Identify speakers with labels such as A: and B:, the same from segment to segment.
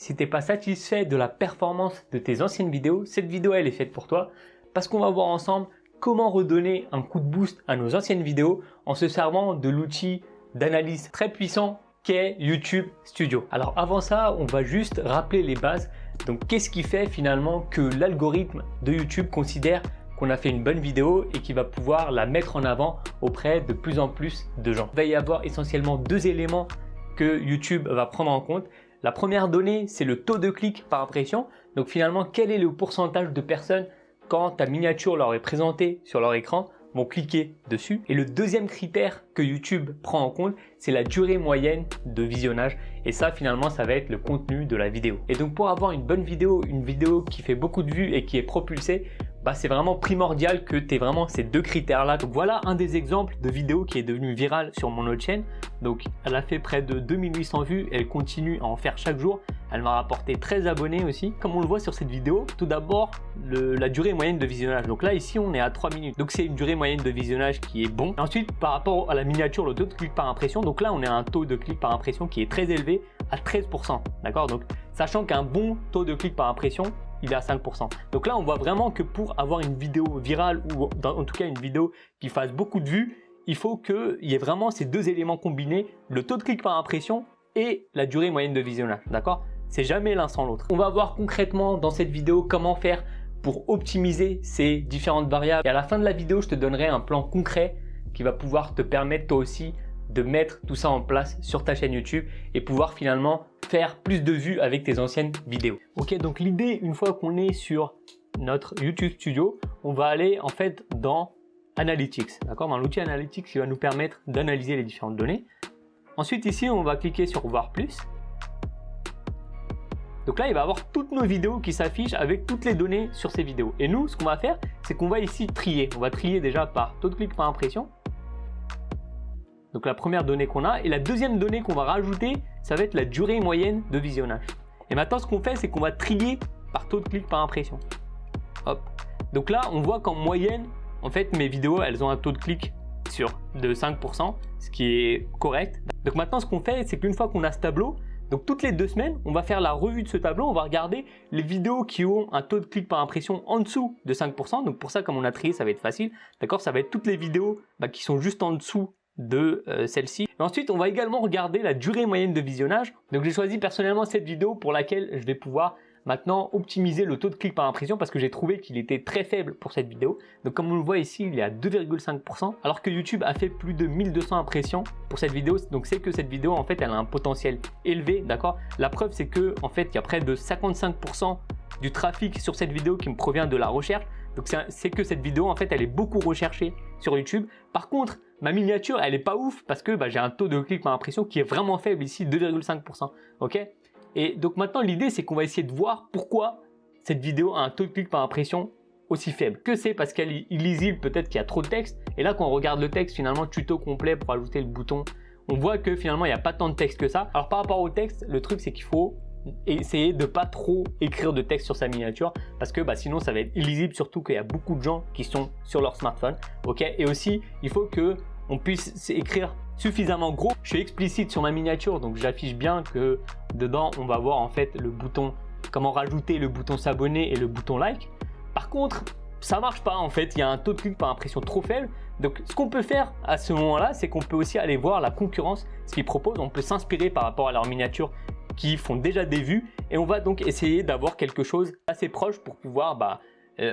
A: si t'es pas satisfait de la performance de tes anciennes vidéos, cette vidéo elle est faite pour toi parce qu'on va voir ensemble comment redonner un coup de boost à nos anciennes vidéos en se servant de l'outil d'analyse très puissant qu'est YouTube Studio. Alors avant ça, on va juste rappeler les bases. Donc qu'est-ce qui fait finalement que l'algorithme de YouTube considère qu'on a fait une bonne vidéo et qu'il va pouvoir la mettre en avant auprès de plus en plus de gens. Il va y avoir essentiellement deux éléments que YouTube va prendre en compte. La première donnée, c'est le taux de clic par impression. Donc finalement, quel est le pourcentage de personnes quand ta miniature leur est présentée sur leur écran vont cliquer dessus. Et le deuxième critère que YouTube prend en compte, c'est la durée moyenne de visionnage. Et ça, finalement, ça va être le contenu de la vidéo. Et donc, pour avoir une bonne vidéo, une vidéo qui fait beaucoup de vues et qui est propulsée, c'est vraiment primordial que tu aies vraiment ces deux critères-là. Donc, voilà un des exemples de vidéo qui est devenue virale sur mon autre chaîne. Donc, elle a fait près de 2800 vues. Elle continue à en faire chaque jour. Elle m'a rapporté 13 abonnés aussi. Comme on le voit sur cette vidéo, tout d'abord, la durée moyenne de visionnage. Donc là, ici, on est à 3 minutes. Donc, c'est une durée moyenne de visionnage qui est bon. Ensuite, par rapport à la miniature, le taux de clic par impression. Donc là, on est à un taux de clic par impression qui est très élevé à 13%. D'accord? Donc, sachant qu'un bon taux de clic par impression, il est à 5%. Donc là, on voit vraiment que pour avoir une vidéo virale ou en tout cas une vidéo qui fasse beaucoup de vues, il faut qu'il y ait vraiment ces deux éléments combinés, le taux de clic par impression et la durée moyenne de visionnage. D'accord? C'est jamais l'un sans l'autre. On va voir concrètement dans cette vidéo comment faire pour optimiser ces différentes variables. Et à la fin de la vidéo, je te donnerai un plan concret qui va pouvoir te permettre toi aussi de mettre tout ça en place sur ta chaîne YouTube et pouvoir finalement faire plus de vues avec tes anciennes vidéos. Ok, donc l'idée, une fois qu'on est sur notre YouTube Studio, on va aller en fait dans Analytics, d'accord, dans l'outil Analytics qui va nous permettre d'analyser les différentes données. Ensuite ici, on va cliquer sur Voir plus. Donc là, il va y avoir toutes nos vidéos qui s'affichent avec toutes les données sur ces vidéos. Et nous, ce qu'on va faire, c'est qu'on va ici trier. On va trier déjà par taux de clic par impression. Donc la première donnée qu'on a. Et la deuxième donnée qu'on va rajouter, ça va être la durée moyenne de visionnage. Et maintenant, ce qu'on fait, c'est qu'on va trier par taux de clic par impression. Hop. Donc là, on voit qu'en moyenne, en fait, mes vidéos, elles ont un taux de clic de 5%, ce qui est correct. Donc maintenant, ce qu'on fait, c'est qu'une fois qu'on a ce tableau, donc toutes les 2 semaines, on va faire la revue de ce tableau, on va regarder les vidéos qui ont un taux de clic par impression en dessous de 5%. Donc pour ça, comme on a trié, ça va être facile. D'accord, ça va être toutes les vidéos qui sont juste en dessous de celle-ci. Ensuite, on va également regarder la durée moyenne de visionnage. Donc j'ai choisi personnellement cette vidéo pour laquelle je vais pouvoir maintenant optimiser le taux de clic par impression parce que j'ai trouvé qu'il était très faible pour cette vidéo. Donc comme on le voit ici, il est à 2,5% alors que YouTube a fait plus de 1200 impressions pour cette vidéo. Donc c'est que cette vidéo en fait elle a un potentiel élevé, d'accord. La preuve c'est que en fait il y a près de 55% du trafic sur cette vidéo qui me provient de la recherche. Donc c'est que cette vidéo en fait elle est beaucoup recherchée sur YouTube. Par contre ma miniature elle est pas ouf parce que j'ai un taux de clic par impression qui est vraiment faible ici, 2,5%. Ok. Et donc maintenant l'idée c'est qu'on va essayer de voir pourquoi cette vidéo a un taux de clic par impression aussi faible. Que c'est parce qu'elle est illisible, peut-être qu'il y a trop de texte. Et là quand on regarde le texte, finalement tuto complet pour ajouter le bouton, on voit que finalement il n'y a pas tant de texte que ça. Alors par rapport au texte, le truc c'est qu'il faut essayer de pas trop écrire de texte sur sa miniature parce que sinon ça va être illisible, surtout qu'il y a beaucoup de gens qui sont sur leur smartphone. Ok. Et aussi il faut que on puisse écrire suffisamment gros. Je suis explicite sur ma miniature donc j'affiche bien que dedans on va voir en fait le bouton, comment rajouter le bouton s'abonner et le bouton like. Par contre ça marche pas en fait, il y a un taux de clic par impression trop faible. Donc ce qu'on peut faire à ce moment là, c'est qu'on peut aussi aller voir la concurrence, ce qu'ils proposent. On peut s'inspirer par rapport à leurs miniatures qui font déjà des vues et on va donc essayer d'avoir quelque chose assez proche pour pouvoir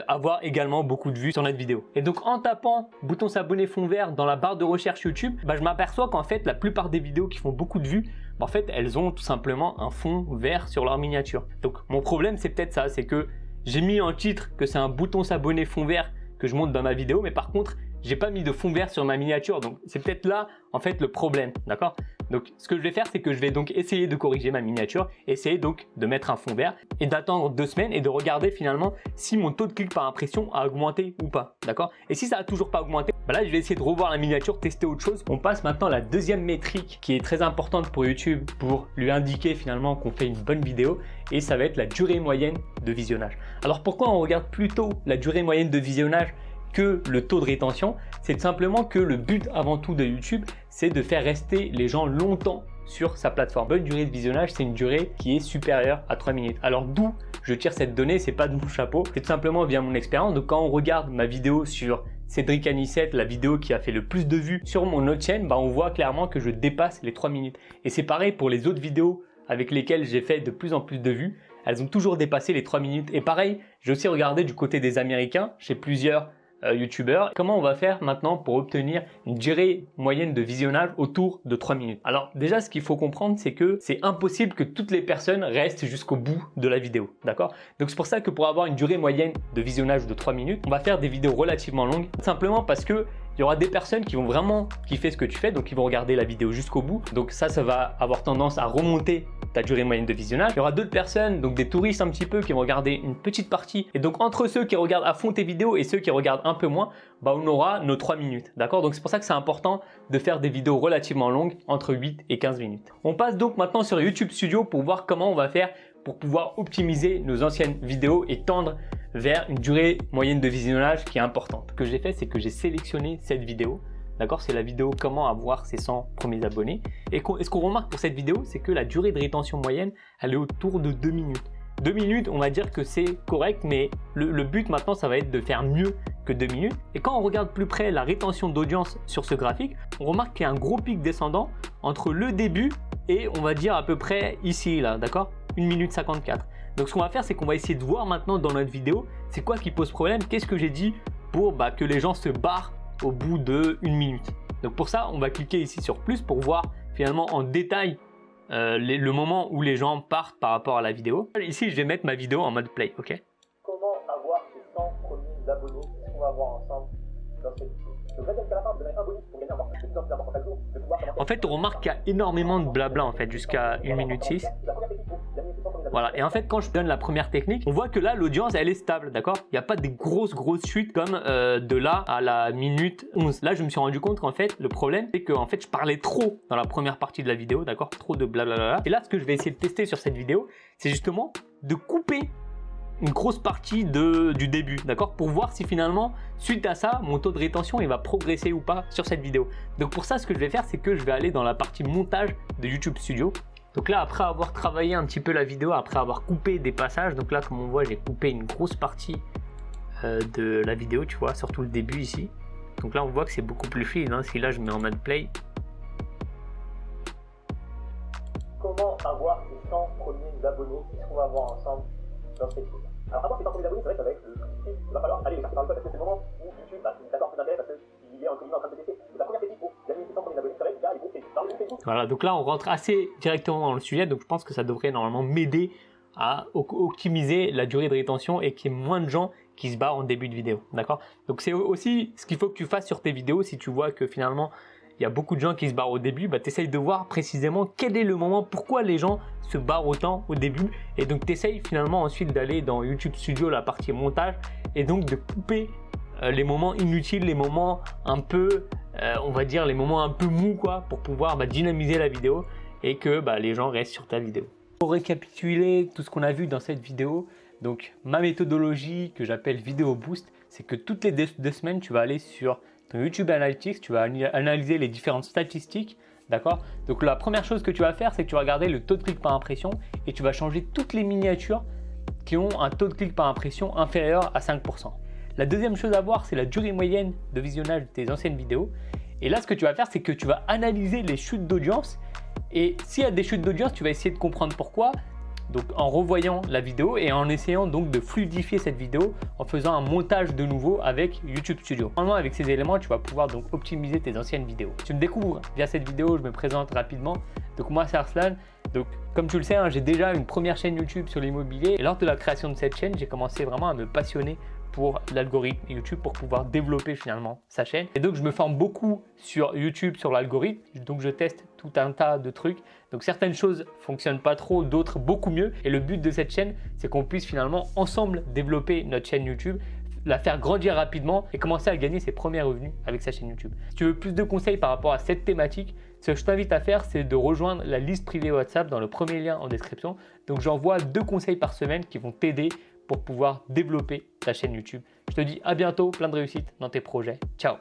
A: avoir également beaucoup de vues sur notre vidéo. Et donc en tapant bouton s'abonner fond vert dans la barre de recherche YouTube, je m'aperçois qu'en fait la plupart des vidéos qui font beaucoup de vues, en fait elles ont tout simplement un fond vert sur leur miniature. Donc mon problème c'est peut-être ça, c'est que j'ai mis en titre que c'est un bouton s'abonner fond vert que je montre dans ma vidéo, mais par contre j'ai pas mis de fond vert sur ma miniature, donc c'est peut-être là en fait le problème, d'accord. Donc ce que je vais faire, c'est que je vais donc essayer de corriger ma miniature, essayer donc de mettre un fond vert et d'attendre 2 semaines et de regarder finalement si mon taux de clic par impression a augmenté ou pas, d'accord. Et si ça a toujours pas augmenté, là je vais essayer de revoir la miniature, tester autre chose. On passe maintenant à la deuxième métrique qui est très importante pour YouTube pour lui indiquer finalement qu'on fait une bonne vidéo, et ça va être la durée moyenne de visionnage. Alors pourquoi on regarde plutôt la durée moyenne de visionnage que le taux de rétention? C'est tout simplement que le but avant tout de YouTube, c'est de faire rester les gens longtemps sur sa plateforme. Bonne durée de visionnage, c'est une durée qui est supérieure à 3 minutes. Alors d'où je tire cette donnée, c'est pas de mon chapeau, c'est tout simplement via mon expérience. Donc quand on regarde ma vidéo sur Cédric Anissette, la vidéo qui a fait le plus de vues sur mon autre chaîne, on voit clairement que je dépasse les 3 minutes. Et c'est pareil pour les autres vidéos avec lesquelles j'ai fait de plus en plus de vues. Elles ont toujours dépassé les 3 minutes. Et pareil, j'ai aussi regardé du côté des Américains, chez plusieurs youtubeurs. Comment on va faire maintenant pour obtenir une durée moyenne de visionnage autour de 3 minutes? Alors déjà, ce qu'il faut comprendre, c'est que c'est impossible que toutes les personnes restent jusqu'au bout de la vidéo, d'accord? Donc c'est pour ça que pour avoir une durée moyenne de visionnage de 3 minutes, on va faire des vidéos relativement longues, simplement parce que il y aura des personnes qui vont vraiment kiffer ce que tu fais, donc ils vont regarder la vidéo jusqu'au bout. Donc ça va avoir tendance à remonter ta durée moyenne de visionnage. Il y aura d'autres personnes, donc des touristes un petit peu, qui vont regarder une petite partie. Et donc entre ceux qui regardent à fond tes vidéos et ceux qui regardent un peu moins, on aura nos 3 minutes, d'accord? Donc c'est pour ça que c'est important de faire des vidéos relativement longues, entre 8 et 15 minutes. On passe donc maintenant sur YouTube Studio pour voir comment on va faire pour pouvoir optimiser nos anciennes vidéos et tendre vers une durée moyenne de visionnage qui est importante. Ce que j'ai fait, c'est que j'ai sélectionné cette vidéo. D'accord, c'est la vidéo comment avoir ses 100 premiers abonnés. Et ce qu'on remarque pour cette vidéo, c'est que la durée de rétention moyenne, elle est autour de 2 minutes. 2 minutes, on va dire que c'est correct, mais le but maintenant, ça va être de faire mieux que 2 minutes. Et quand on regarde plus près la rétention d'audience sur ce graphique, on remarque qu'il y a un gros pic descendant entre le début et on va dire à peu près ici, là, d'accord, 1 minute 54. Donc ce qu'on va faire, c'est qu'on va essayer de voir maintenant dans notre vidéo, c'est quoi qui pose problème, qu'est-ce que j'ai dit pour que les gens se barrent au bout de 1 minute. Donc pour ça, on va cliquer ici sur plus pour voir finalement en détail le moment où les gens partent par rapport à la vidéo. Ici, je vais mettre ma vidéo en mode play, ok?
B: Comment avoir ses 100 premiers abonnés qu'on va voir ensemble dans cette vidéo. Donc là, jusqu'à la fin, vous avez un bonus pour gagner encore de plus en plus important chaque jour, de pouvoir commencer.
A: En fait, on remarque qu'il y a énormément de blabla en fait, jusqu'à 1 minute 6. Voilà, et en fait, quand je donne la première technique, on voit que là, l'audience, elle est stable, d'accord? Il n'y a pas des grosses chutes comme de là à la minute 11. Là, je me suis rendu compte qu'en fait, le problème, c'est que en fait, je parlais trop dans la première partie de la vidéo, d'accord? Trop de blablabla. Et là, ce que je vais essayer de tester sur cette vidéo, c'est justement de couper une grosse partie du début, d'accord? Pour voir si finalement, suite à ça, mon taux de rétention, il va progresser ou pas sur cette vidéo. Donc pour ça, ce que je vais faire, c'est que je vais aller dans la partie montage de YouTube Studio. Donc là, après avoir travaillé un petit peu la vidéo, après avoir coupé des passages, donc là, comme on voit, j'ai coupé une grosse partie de la vidéo, tu vois, surtout le début ici. Donc là, on voit que c'est beaucoup plus fluide, hein. Si là, je mets en mode play.
B: Comment avoir les 100 premiers abonnés qu'on va voir ensemble dans cette vidéo. Alors avoir ces 100 premiers abonnés, c'est vrai que ça va être le plus difficile. Il va falloir aller les chercher par le code parce que c'est le moment où YouTube, d'accord, plus d'intérêt parce qu'il est entre guillemets en train de tester. Donc la première technique pour gagner ces 100 premiers abonnés, c'est vrai qu'il y a les groupes Facebook. Dans le Facebook.
A: Voilà, donc là, on rentre assez directement dans le sujet, donc je pense que ça devrait normalement m'aider à optimiser la durée de rétention et qu'il y ait moins de gens qui se barrent en début de vidéo, d'accord? Donc c'est aussi ce qu'il faut que tu fasses sur tes vidéos. Si tu vois que finalement il y a beaucoup de gens qui se barrent au début, tu essayes de voir précisément quel est le moment, pourquoi les gens se barrent autant au début, et donc tu essayes finalement ensuite d'aller dans YouTube Studio, la partie montage, et donc de couper les moments inutiles, les moments un peu, on va dire les moments un peu mous, quoi, pour pouvoir dynamiser la vidéo et que les gens restent sur ta vidéo. Pour récapituler tout ce qu'on a vu dans cette vidéo, donc ma méthodologie que j'appelle Vidéo Boost, c'est que toutes les deux semaines, tu vas aller sur ton YouTube Analytics, tu vas analyser les différentes statistiques, d'accord? Donc la première chose que tu vas faire, c'est que tu vas regarder le taux de clic par impression et tu vas changer toutes les miniatures qui ont un taux de clic par impression inférieur à 5%. La deuxième chose à voir, c'est la durée moyenne de visionnage de tes anciennes vidéos. Et là, ce que tu vas faire, c'est que tu vas analyser les chutes d'audience. Et s'il y a des chutes d'audience, tu vas essayer de comprendre pourquoi. Donc en revoyant la vidéo et en essayant donc de fluidifier cette vidéo en faisant un montage de nouveau avec YouTube Studio. Normalement, avec ces éléments, tu vas pouvoir donc optimiser tes anciennes vidéos. Tu me découvres via cette vidéo, je me présente rapidement. Donc moi, c'est Arslan. Donc comme tu le sais, j'ai déjà une première chaîne YouTube sur l'immobilier. Et lors de la création de cette chaîne, j'ai commencé vraiment à me passionner pour l'algorithme YouTube pour pouvoir développer finalement sa chaîne. Et donc je me forme beaucoup sur YouTube, sur l'algorithme, donc je teste tout un tas de trucs. Donc certaines choses fonctionnent pas trop, d'autres beaucoup mieux. Et le but de cette chaîne, c'est qu'on puisse finalement ensemble développer notre chaîne YouTube, la faire grandir rapidement et commencer à gagner ses premiers revenus avec sa chaîne YouTube. Si tu veux plus de conseils par rapport à cette thématique, ce que je t'invite à faire, c'est de rejoindre la liste privée WhatsApp dans le premier lien en description. Donc j'envoie 2 conseils par semaine qui vont t'aider pour pouvoir développer ta chaîne YouTube. Je te dis à bientôt, plein de réussite dans tes projets. Ciao!